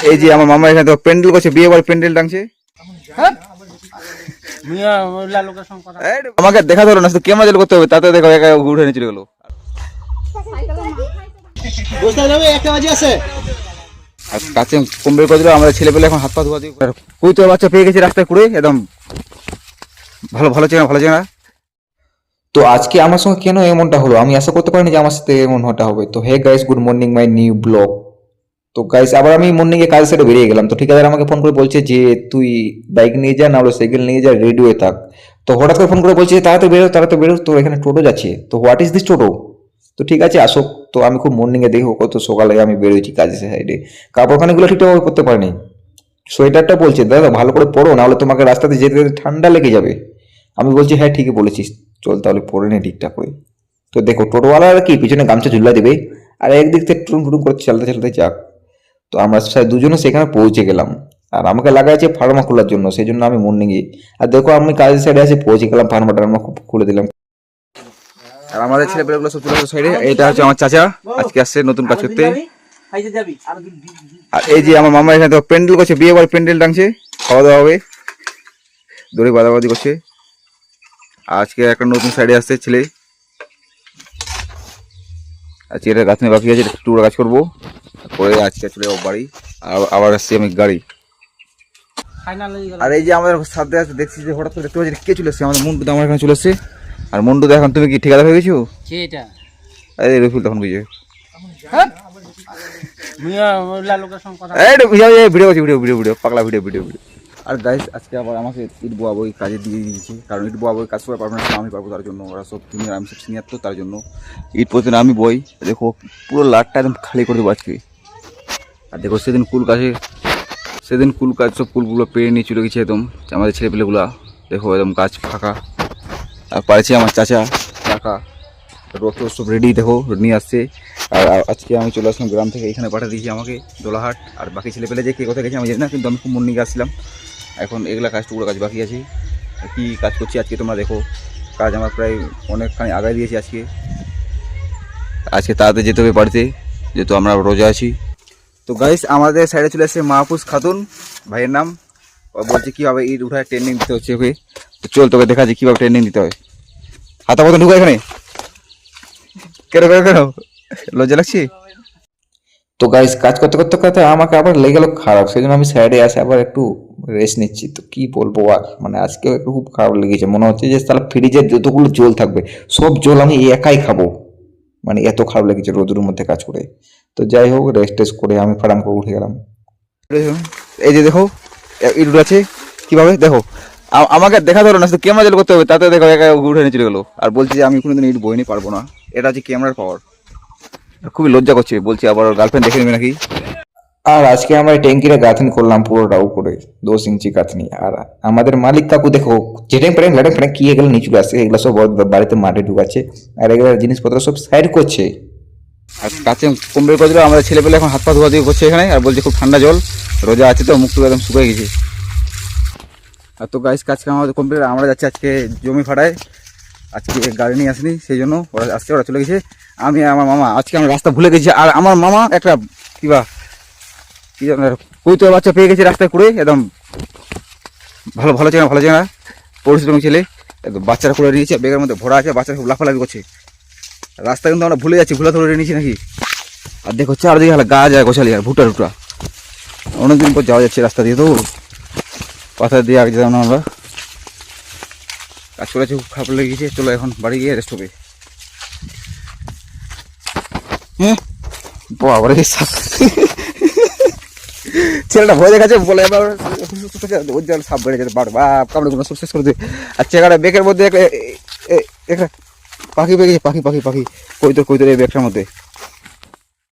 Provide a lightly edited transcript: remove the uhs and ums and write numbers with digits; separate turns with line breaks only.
এই যে আমার মামা এখানে তো প্যান্ডেল করছে, বিয়ে বাড়ির প্যান্ডেল টাঙছে। আমাকে দেখা ধরো না, শুধু ক্যামেরা চালু করতে হবে, তাতে দেখো একা উঠে নিয়ে চলে গেলো। আর কাছে কম্বেল করে দিল, আমাদের ছেলে পেলে এখন হাত পা ধোয়া দিয়ে কুইতো বাচ্চা পেয়ে গেছে রাস্তায় কুড়ে, একদম ভালো ভালো চেনা ভালো চেনা।
তো আজকে আমার সঙ্গে কেন এমনটা হলো আমি আশা করতে পারিনি যে আমার সাথে এমন হটা হবে। তো hey guys, good morning my new blog. তো গাইস আবার আমি মর্নিং এ কাজ সেরে বেরিয়ে গেলাম। তো ঠিকাদার আমাকে ফোন করে বলছে যে তুই বাইক নিয়ে যা, না হলে সাইকেল নিয়ে যা, রেডি হয়ে থাক। তো হঠাৎ করে ফোন করে বলছে তাড়াতাড়ি বেরো, তো এখানে টোটো যাচ্ছে। তো হোয়াট ইজ দিস টোটো? তো ঠিক আছে আসো। তো আমি খুব মর্নিং এ দেখো কত সকালে আমি বেরোচ্ছি কাজের সাইডে, কাপড়খানিগুলো ঠিকঠাক করতে পারিনি। সোয়েটারটা বলছে দাদা ভালো করে পরো, নাহলে তোমাকে রাস্তাতে যেতে যেতে ঠান্ডা লেগে যাবে। আমি বলছি হ্যাঁ ঠিকই বলেছিস, চল তাহলে পরে নে ঠিকঠাক করে। তো দেখো টোটোওয়ালা আর কি পিছনে গামছা ঝুলা দেবে, আর একদিক থেকে টুটুম টুটুম করে চালতে চালতে যাক। তো আমরা দুজনে সেখানে পৌঁছে গেলাম, আর আমাকে লাগা আছে ফার্মা খোলার জন্য, সেই জন্য আমি মর্নিং এ। আর দেখো আমি কাজের সাইডে এসে পৌঁছে গেলাম, ফার্মাটা আমরা খুলে দিলাম।
আর আমাদের ছেলে পেলেগুলো সব চলে আসে সাইডে। এটা হচ্ছে আমার চাচা, আজকে আসছে নতুন কাজ করতে। আর এই যে আমার মামা এখানে তো প্যান্ডেল করছে, বিয়ে বাড়ির প্যান্ডেল টাঙছে, খাওয়া দাওয়া হবে, দড়ি বাদাবাদি করছে। আজকে একটা নতুন সাইডে আসছে ছেলে, আজকে এটা গাছ নিয়ে বাকি আছে, টুকরো কাজ করবো করে আজকে চলে যাবো বাড়ি। আবার আসছি আমি গাড়ি। আর এই যে আমাদের সাথে আছে, দেখছি যে হঠাৎ করে দেখতে পাচ্ছি কে চলে এসছে, আমাদের মন্টু আমার এখানে চলে এসছে। আর মন্টু এখন তুমি কি ঠিকাদার হয়ে গেছো? আরে রফিল তখন বুঝে ভিডিও করছি, ভিডিও পাগলা ভিডিও। আর গাইস আজকে আবার আমাকে ইট বোয়াবই কাজে দিয়ে দিয়েছে, কারণ ইট বোয়াবই কাজ করে পারবো না, আমি পারবো তার জন্য। ওরা সব তুমি আমি সব সিনিয়র, তো তার জন্য ইট প্রতিদিন আমি বই। দেখো পুরো লাটটা একদম খালি করে দেবো আজকে। আর দেখো সেদিন কুল কাজ সব কুলগুলো পেরে নিয়ে চলে গেছে একদম আমাদের ছেলেপেলেগুলো। দেখো একদম গাছ ফাঁকা। আর পারেছি আমার চাচা কাকা রথ সব রেডি, দেখো নিয়ে আসছে। আর আজকে আমি চলে আসলাম গ্রাম থেকে, এখানে পাঠিয়ে দিয়েছি আমাকে দোলাহাট। আর বাকি ছেলেপেলে যে কে কোথায় গেছে আমি জানি না, কিন্তু আমি খুব মন নিয়ে আসছিলাম। এখন এগুলা কাজ টুকরো কাজ বাকি আছে। কি কাজ করছি আজকে তোমরা দেখো। কাজ আমার প্রায় অনেকখানি আগায় দিয়েছি আজকে তাড়াতাড়ি যেতে হবে বাড়িতে, যেহেতু আমরা রোজা আছি। তো গাইস আমাদের সাইডে চলে আসছে মাহফুজ খাতুন, ভাইয়ের নাম। ও বলছে কীভাবে ইট উঠায় ট্রেনিং দিতে হচ্ছে ওকে। তো চল তোকে দেখা যায় কীভাবে ট্রেনিং দিতে হয়। হাতা মতন ঢুকো এখানে, কেন লজ্জা লাগছে?
তো গাইস কাজ করতে করতে করতে আমাকে আবার লেগে গেল খারাপ, সেই জন্য আমি সাইডে আসে আবার একটু রেস্ট নিচ্ছি। তো কি বলবো আর, মানে আজকেও একটু খুব খারাপ লেগেছে, মনে হচ্ছে যে তাহলে ফ্রিজের যতগুলো জল থাকবে সব জল আমি একাই খাবো, মানে এত খারাপ লেগেছে রোদের মধ্যে কাজ করে। তো যাই হোক রেস্ট টেস্ট করে আমি ফারাম করে উঠে গেলাম।
এই যে দেখো ইট উঠাচ্ছে কীভাবে, দেখো আমাকে দেখা ধরো না, শুধু ক্যামেরা চালু করতে হবে, তাতে দেখো একা উঠে নিয়ে চলে গেলো। আর বলছি যে আমি কোনোদিন ইট বইনি, পারবো না। এটা হচ্ছে ক্যামেরার পাওয়ার। খুবই লজ্জা করছে, বলছি আবার গার্লফ্রেন্ড দেখে নেবে নাকি।
আর আজকে আমরা এই ট্যাঙ্কিটা গাঁথনি করলাম পুরোটা উপরে 2 ইঞ্চি গাঁথনি। আর আমাদের মালিক কাকু দেখো যেটাই প্যারেন ল্যাটেন ফ্যারেন কি এগুলো নিচু আসছে, এগুলো সব বাড়িতে মাঠে ঢুকাচ্ছে, আর এগুলো জিনিসপত্র সব সাইড করছে।
আর কাছে কম্বেল করে দিল, আমাদের ছেলেপেলে এখন হাত পা ধোয়া দিয়ে করছে এখানে। আর বলছে খুব ঠান্ডা জল, রোজা আছে তো মুখ টুক একদম শুকিয়ে গেছে। আর তো গাইস কাজকে আমাদের কমপ্লিট, আমরা যাচ্ছি আজকে জমি ফাটায়। আজকে গাড়ি নিয়ে আসেনি, সেই জন্য ওরা আসছে, ওরা চলে গেছে। আমি আমার মামা আজকে আমরা রাস্তা ভুলে গেছি। আর আমার মামা একটা কি কৈতো বাচ্চা পেয়ে গেছে রাস্তায় কুড়ে, একদম ভালো চেনা পরিশ্রম ছেলে। একদম বাচ্চারা করে নিয়েছে, বেগের মধ্যে ভরা আছে, বাচ্চারা খুব লাফালাফি করছে। রাস্তা কিন্তু আমরা ভুলে যাচ্ছি, ভুলা ধরে নিয়েছি নাকি। আর দেখো চারদিকে হলে গা যায় গোছালি, আর ভুটা অনেকদিন পর যাওয়া যাচ্ছে রাস্তা দিয়ে, তো পাথর দিয়ে আগে যেতাম না আমরা। কাজ করেছে, খুব খারাপ লেগে গেছে। চলো এখন বাড়ি গিয়ে রেস্ট হবে। হ্যাঁ বাবা ছেলেটা ভয় দেখাচ্ছে বলে সাপ বেড়ে যেতে পারবো কামড়ে কোনো সব শেষ করে দেবে। আর চেকাটা বেকের মধ্যে একটা পাখি পেয়ে গেছে, পাখি কৈতর এই ব্যাগটার মধ্যে।